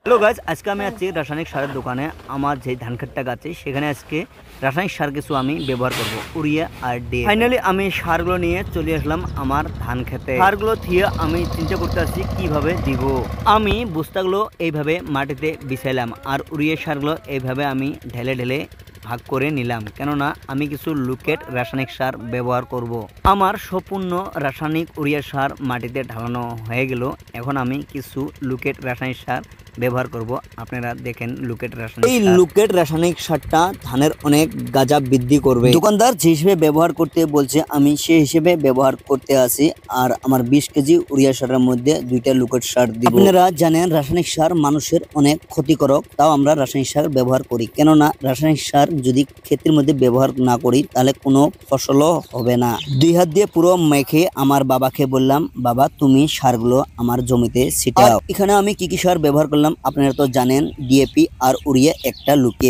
Hello guys, আজকে আমি আছি রাসায়নিক সারের দোকানে। আমার যে ধান ক্ষেতটা আছে সেখানে আজকে রাসায়নিক সার কিছু আমি ব্যবহার করব, ইউরিয়া আর ডিএপি। ফাইনালি আমি সারগুলো নিয়ে চলে আসলাম আমার ধান খেতে। সারগুলো দিয়ে আমি চিন্তা করতে আছি কিভাবে দিব। আমি বস্তাগুলো এইভাবে মাটিতে বিছাইলাম আর ইউরিয়া সারগুলো এইভাবে আমি ঢেলে ঢেলে ভাগ করে নিলাম, কেননা আমি কিছু লুকেট রাসায়নিক সার ব্যবহার করব। আমার সম্পূর্ণ রাসায়নিক ইউরিয়া সার মাটিতে ঢালানো হয়ে গেল। এখন আমি কিছু লুকেট রাসায়নিক সার ব্যবহার করব। আপনারা দেখেন লুকেট রাসায়নিক এই লুকেট রাসায়নিক সারটা ধানের অনেক গাজা বৃদ্ধি করবে। দোকানদার যে হিসেবে ব্যবহার করতে বলছে আমি সেই হিসেবে ব্যবহার করতে আসি। আর আমার 20 কেজি ইউরিয়া সারের মধ্যে 2টা লুকেট সার দিব। আপনারা জানেন রাসায়নিক সার মানুষের অনেক ক্ষতিকারক, তাও আমরা রাসায়নিক সার ব্যবহার করি, কেননা রাসায়নিক সার যদি ক্ষেতের মধ্যে ব্যবহার না করি তাহলে কোনো ফসলও হবে না। 2 হাত দিয়ে পুরো মেখে আমার বাবাকে বললাম, বাবা তুমি সারগুলো আমার জমিতে ছিটাও। এখানে আমি কি কি সার ব্যবহার করলাম আপনারা তো জানেন, ডিএপি আর ইউরিয়া একটা লুকে।